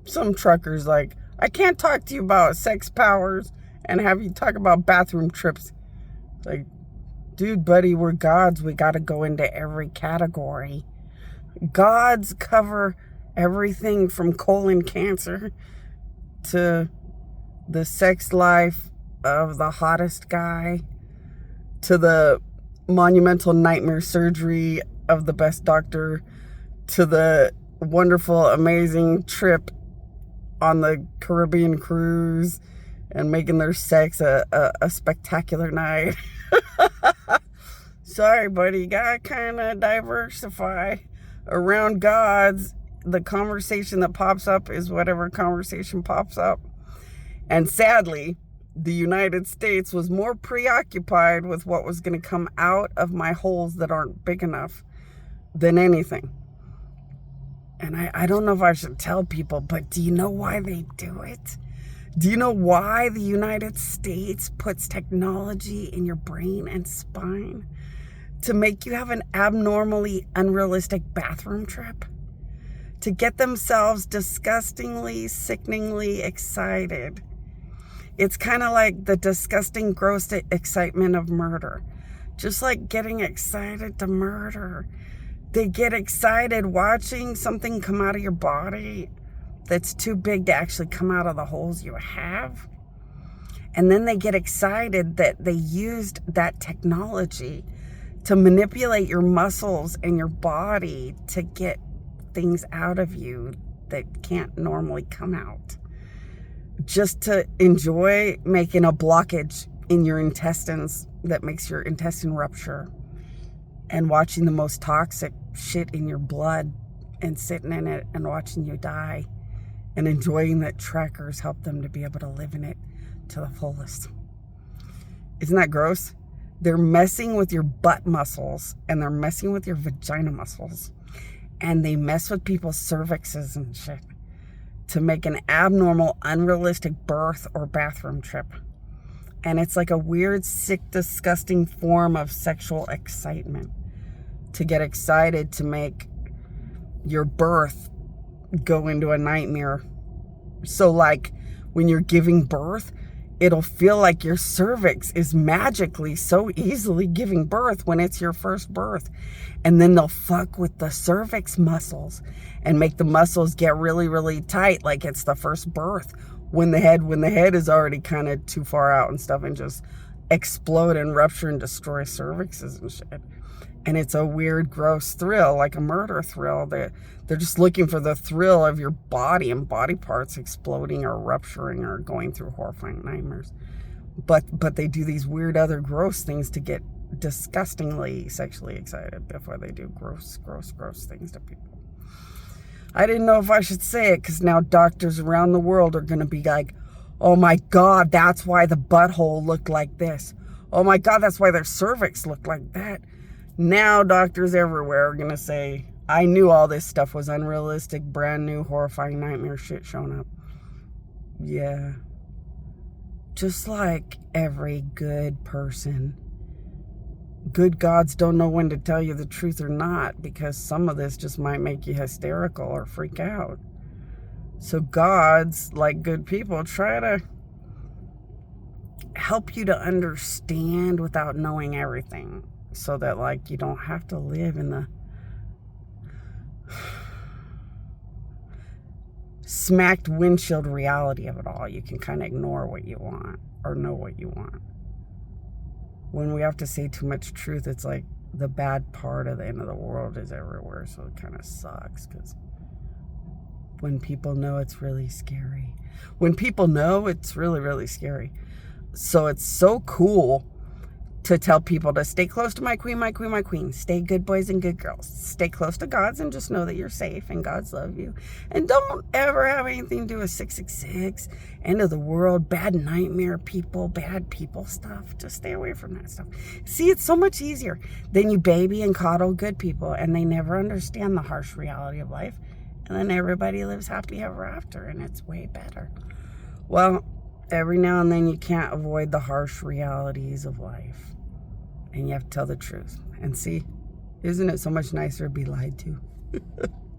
some truckers like, I can't talk to you about sex powers and have you talk about bathroom trips. Like, dude, buddy, we're gods. We got to go into every category. Gods cover everything from colon cancer to the sex life of the hottest guy to the monumental nightmare surgery of the best doctor to the wonderful, amazing trip on the Caribbean cruise and making their sex a spectacular night. Sorry, buddy, you gotta kind of diversify around gods. The conversation that pops up is whatever conversation pops up. And sadly, the United States was more preoccupied with what was going to come out of my holes that aren't big enough than anything. And I don't know if I should tell people, but do you know why they do it? Do you know why the United States puts technology in your brain and spine to make you have an abnormally unrealistic bathroom trip? To get themselves disgustingly, sickeningly excited. It's kind of like the disgusting, gross excitement of murder. Just like getting excited to murder. They get excited watching something come out of your body that's too big to actually come out of the holes you have. And then they get excited that they used that technology to manipulate your muscles and your body to get things out of you that can't normally come out. Just to enjoy making a blockage in your intestines that makes your intestine rupture, and watching the most toxic shit in your blood and sitting in it and watching you die, and enjoying that trackers help them to be able to live in it to the fullest. Isn't that gross? They're messing with your butt muscles and they're messing with your vagina muscles, and they mess with people's cervixes and shit to make an abnormal, unrealistic birth or bathroom trip. And it's like a weird, sick, disgusting form of sexual excitement to get excited to make your birth go into a nightmare. So like when you're giving birth, it'll feel like your cervix is magically so easily giving birth when it's your first birth. And then they'll fuck with the cervix muscles and make the muscles get really, really tight like it's the first birth, when the head is already kind of too far out and stuff, and just explode and rupture and destroy cervixes and shit. And it's a weird, gross thrill, like a murder thrill. They're just looking for the thrill of your body and body parts exploding or rupturing or going through horrifying nightmares. But they do these weird other gross things to get disgustingly sexually excited before they do gross things to people. I didn't know if I should say it, because now doctors around the world are going to be like, oh my God, that's why the butthole looked like this. Oh my God, that's why their cervix looked like that. Now doctors everywhere are going to say, I knew all this stuff was unrealistic, brand new, horrifying nightmare shit showing up. Yeah. Just like every good person. Good gods don't know when to tell you the truth or not, because some of this just might make you hysterical or freak out. So gods, like good people, try to help you to understand without knowing everything, so that like you don't have to live in the smacked windshield reality of it all. You can kind of ignore what you want or know what you want. When we have to say too much truth, it's like the bad part of the end of the world is everywhere. So it kind of sucks, because when people know, it's really scary. When people know, it's really, really scary. So it's so cool to tell people to stay close to my queen, my queen, my queen. Stay good boys and good girls. Stay close to gods and just know that you're safe and gods love you. And don't ever have anything to do with 666, end of the world, bad nightmare people, bad people stuff. Just stay away from that stuff. See, it's so much easier. Then you baby and coddle good people, and they never understand the harsh reality of life. And then everybody lives happily ever after, and it's way better. Well, every now and then you can't avoid the harsh realities of life. And you have to tell the truth. And see, isn't it so much nicer to be lied to?